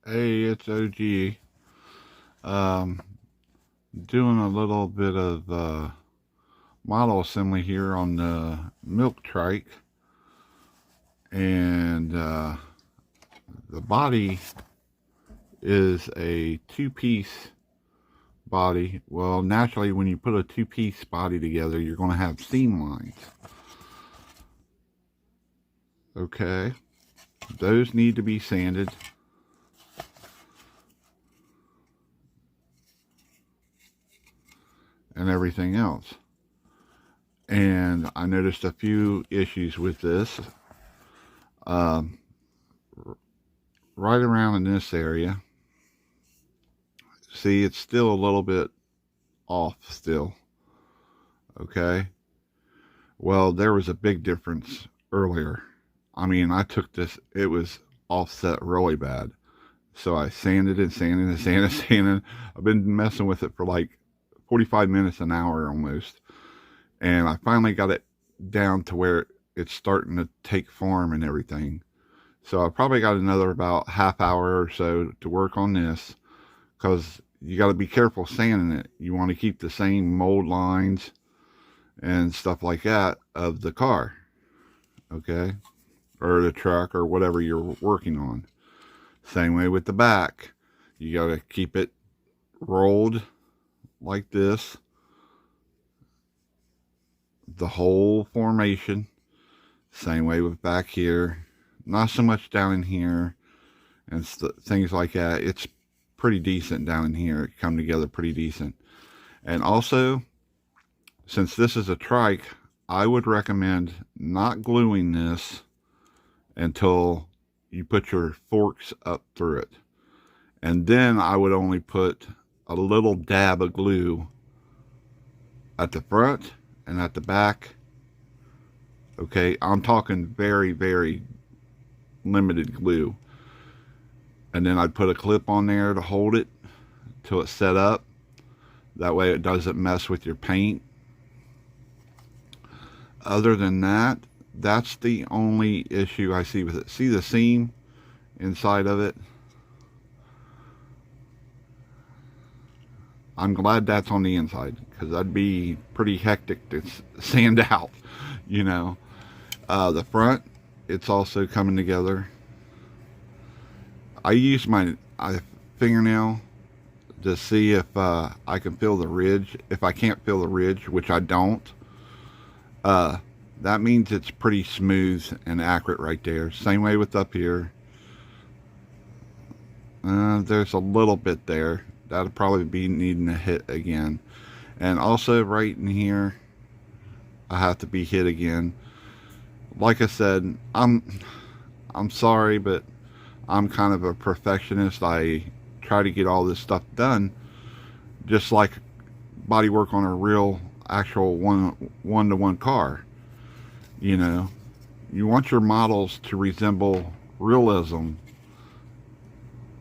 Hey, it's OG. Um, doing a little bit of model assembly here on the milk trike, and the body is a two-piece body. Well, naturally, when you put a two-piece body together, you're going to have seam lines. Okay, those need to be sanded, and everything else. And I noticed a few issues with this. Um, right around in this area, see, it's still a little bit off still. Okay. Well, there was a big difference earlier. I mean, I took this, it was offset really bad. So I sanded and sanded and sanded and sanded. I've been messing with it for like 45 minutes, an hour almost. And I finally got it down to where it's starting to take form and everything. So I probably got another about half hour or so to work on this, because you got to be careful sanding it. You want to keep the same mold lines and stuff like that of the car, okay, or the truck or whatever you're working on. Same way with the back. You got to keep it rolled like this, the whole formation. Same way with back here. Not so much down in here and things like that. It's pretty decent down in here. It come together pretty decent. And also, since this is a trike, I would recommend not gluing this until you put your forks up through it. And then I would only put a little dab of glue at the front and at the back. Okay, I'm talking very, very limited glue. And then I'd put a clip on there to hold it till it's set up. That way it doesn't mess with your paint. Other than that, that's the only issue I see with it. See the seam inside of it? I'm glad that's on the inside, because that'd be pretty hectic to sand out, you know. The front, it's also coming together. I use my fingernail to see if I can feel the ridge. If I can't feel the ridge, which I don't, that means it's pretty smooth and accurate right there. Same way with up here. There's a little bit there. That'll probably be needing a hit again. And also right in here, I have to be hit again. Like I said, I'm sorry, but I'm kind of a perfectionist. I try to get all this stuff done, just like body work on a real, actual one-to-one car. You know, you want your models to resemble realism.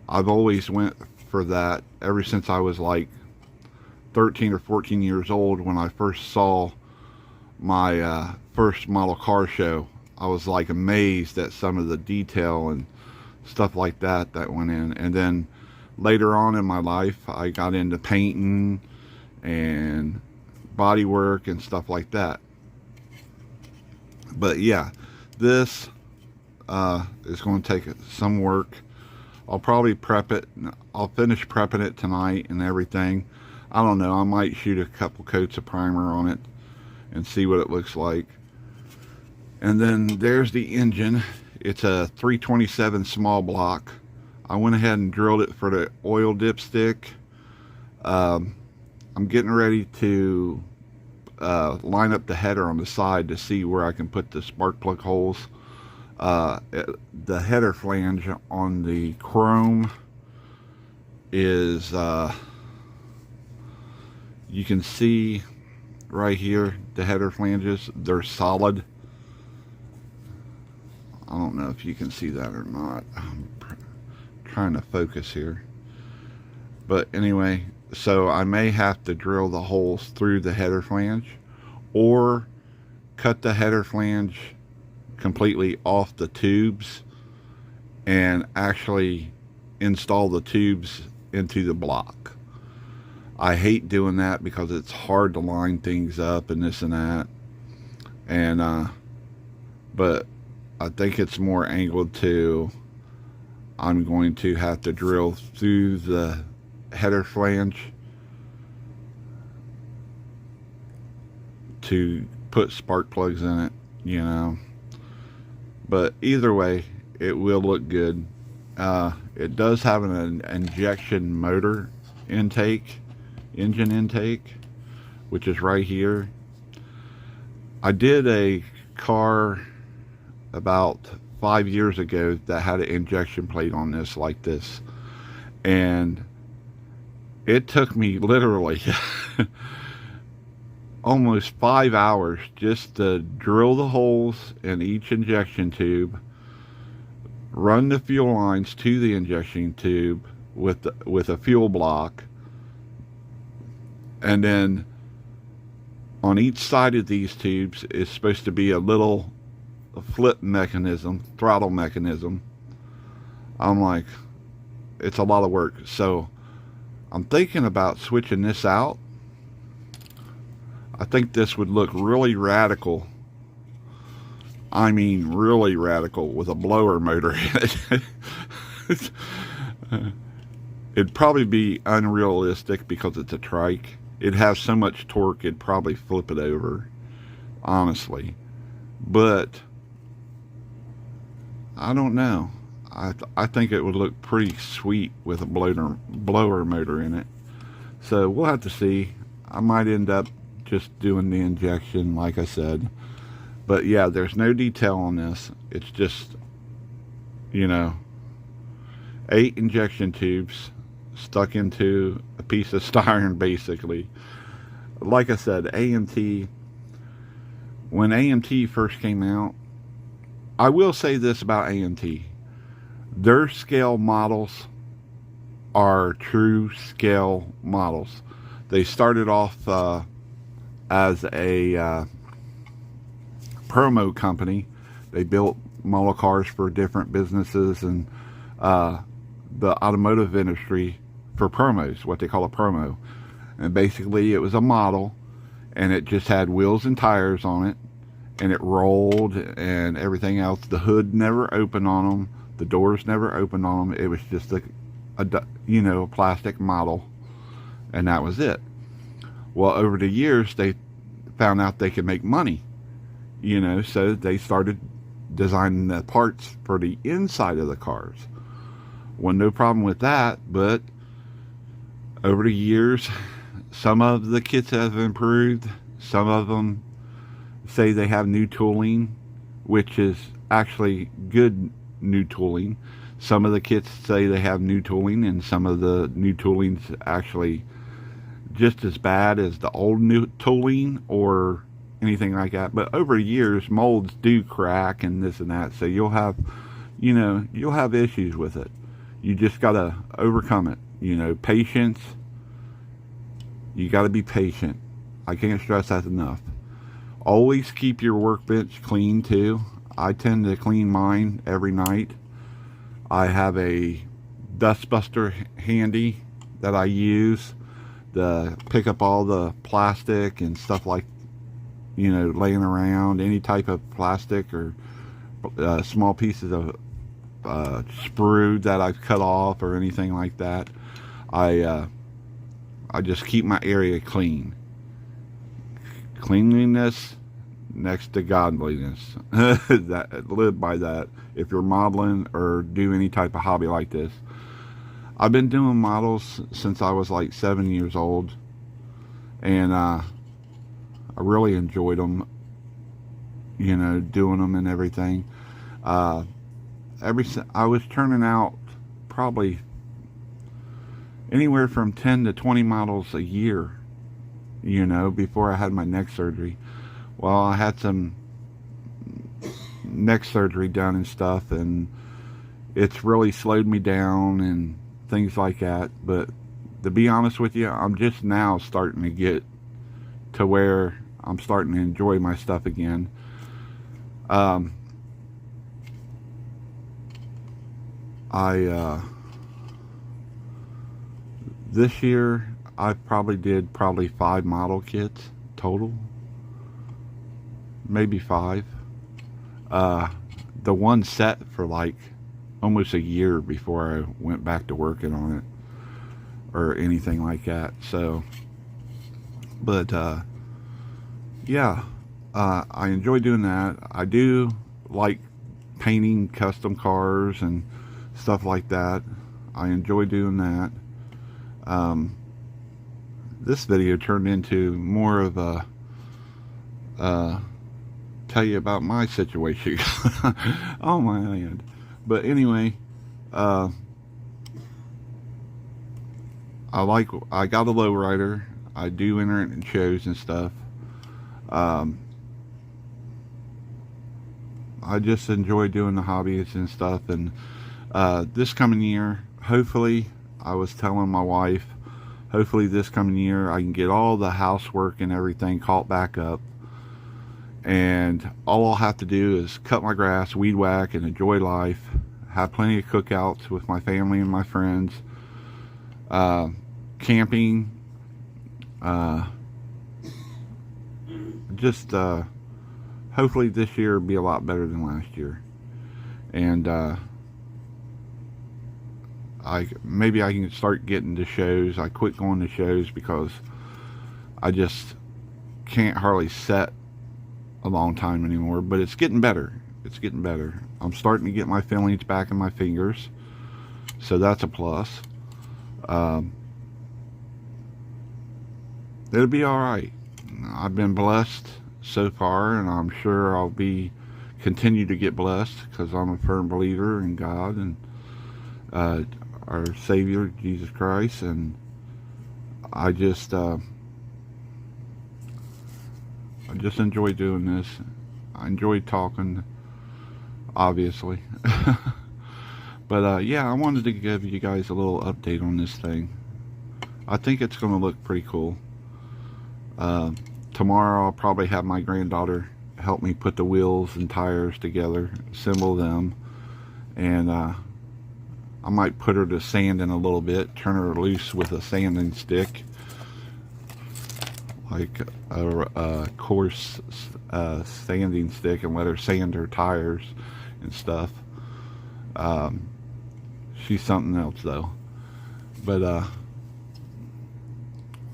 I've always went for that ever since I was like 13 or 14 years old. When I first saw my first model car show, I was like amazed at some of the detail and stuff like that that went in. And then later on in my life, I got into painting and body work and stuff like that. But yeah, this is going to take some work. I'll probably prep it. I'll finish prepping it tonight and everything. I don't know. I might shoot a couple coats of primer on it and see what it looks like. And then there's the engine. It's a 327 small block. I went ahead and drilled it for the oil dipstick. I'm getting ready to line up the header on the side to see where I can put the spark plug holes. The header flange on the chrome is, you can see right here, the header flanges, they're solid. I don't know if you can see that or not. I'm trying to focus here. But anyway, so I may have to drill the holes through the header flange, or cut the header flange completely off the tubes and actually install the tubes into the block. I hate doing that because it's hard to line things up and this and that. And but I think it's more angled to, I'm going to have to drill through the header flange to put spark plugs in it, you know. But either way, it will look good. It does have an injection motor intake, engine intake, which is right here. I did a car about 5 years ago that had an injection plate on this like this, and it took me literally almost 5 hours just to drill the holes in each injection tube, run the fuel lines to the injection tube with a fuel block, and then on each side of these tubes is supposed to be a little flip mechanism, throttle mechanism. I'm like, it's a lot of work. So I'm thinking about switching this out. I think this would look really radical. I mean, really radical with a blower motor in it. It'd probably be unrealistic because it's a trike. It'd have so much torque, it'd probably flip it over, honestly. But I don't know. I think it would look pretty sweet with a blower motor in it. So we'll have to see. I might end up just doing the injection, like I said. But yeah, there's no detail on this. It's just, you know, 8 injection tubes stuck into a piece of styrene, basically. Like I said, AMT, when AMT first came out, I will say this about AMT. Their scale models are true scale models. They started off as a promo company. They built model cars for different businesses and the automotive industry for promos, what they call a promo. And basically it was a model, and it just had wheels and tires on it, and it rolled and everything else. The hood never opened on them. The doors never opened on them. It was just a plastic model, and that was it. Well, over the years, they found out they could make money, so they started designing the parts for the inside of the cars. Well, no problem with that, but over the years, some of the kits have improved. Some of them say they have new tooling, which is actually good new tooling. Some of the kits say they have new tooling, and some of the new tooling's actually just as bad as the old new tooling or anything like that. But over years, molds do crack and this and that, so you'll have issues with it. You just gotta overcome it. Patience. You gotta be patient. I can't stress that enough. Always keep your workbench clean too. I tend to clean mine every night. I have a dustbuster handy that I use to pick up all the plastic and stuff like, laying around, any type of plastic or small pieces of sprue that I've cut off or anything like that. I just keep my area clean. Cleanliness next to godliness. Live by that if you're modeling or do any type of hobby like this. I've been doing models since I was like 7 years old, and I really enjoyed them, doing them and everything. I was turning out probably anywhere from 10 to 20 models a year, before I had my neck surgery. Well, I had some neck surgery done and stuff, and it's really slowed me down and things like that. But to be honest with you, I'm just now starting to get to where I'm starting to enjoy my stuff again. I This year I probably did 5 model kits total, maybe 5. The one set for like almost a year before I went back to working on it or anything like that. So, but yeah, I enjoy doing that. I do like painting custom cars and stuff like that. I enjoy doing that. This video turned into more of a tell you about my situation on my end. But anyway, I got a lowrider. I do enter it in shows and stuff. I just enjoy doing the hobbies and stuff. And this coming year, hopefully, I was telling my wife, hopefully this coming year I can get all the housework and everything caught back up. And all I'll have to do is cut my grass, weed whack, and enjoy life. Have plenty of cookouts with my family and my friends. Camping. Just hopefully this year will be a lot better than last year. And maybe I can start getting to shows. I quit going to shows because I just can't hardly set a long time anymore, but it's getting better. It's getting better. I'm starting to get my feelings back in my fingers, so that's a plus. It'll be all right. I've been blessed so far, and I'm sure I'll be continue to get blessed because I'm a firm believer in God and our Savior Jesus Christ. And I just enjoy doing this. I enjoy talking, obviously. But yeah, I wanted to give you guys a little update on this thing. I think it's going to look pretty cool. Tomorrow I'll probably have my granddaughter help me put the wheels and tires together, assemble them, and I might put her to sanding a little bit, turn her loose with a sanding stick, like a coarse sanding stick, and let her sand her tires and stuff. She's something else though. But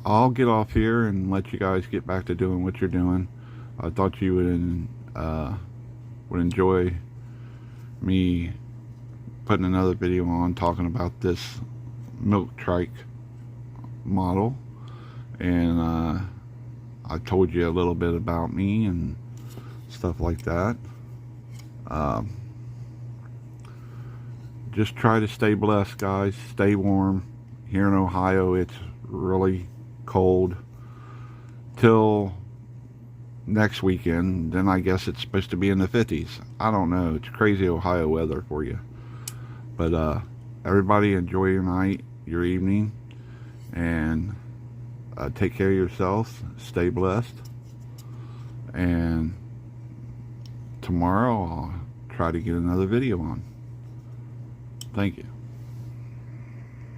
I'll get off here and let you guys get back to doing what you're doing. I thought you would enjoy me putting another video on talking about this milk trike model, and I told you a little bit about me and stuff like that. Just try to stay blessed, guys. Stay warm. Here in Ohio, it's really cold till next weekend. Then I guess it's supposed to be in the 50s. I don't know. It's crazy Ohio weather for you. But everybody enjoy your night, your evening, and take care of yourselves. Stay blessed. And tomorrow I'll try to get another video on. Thank you.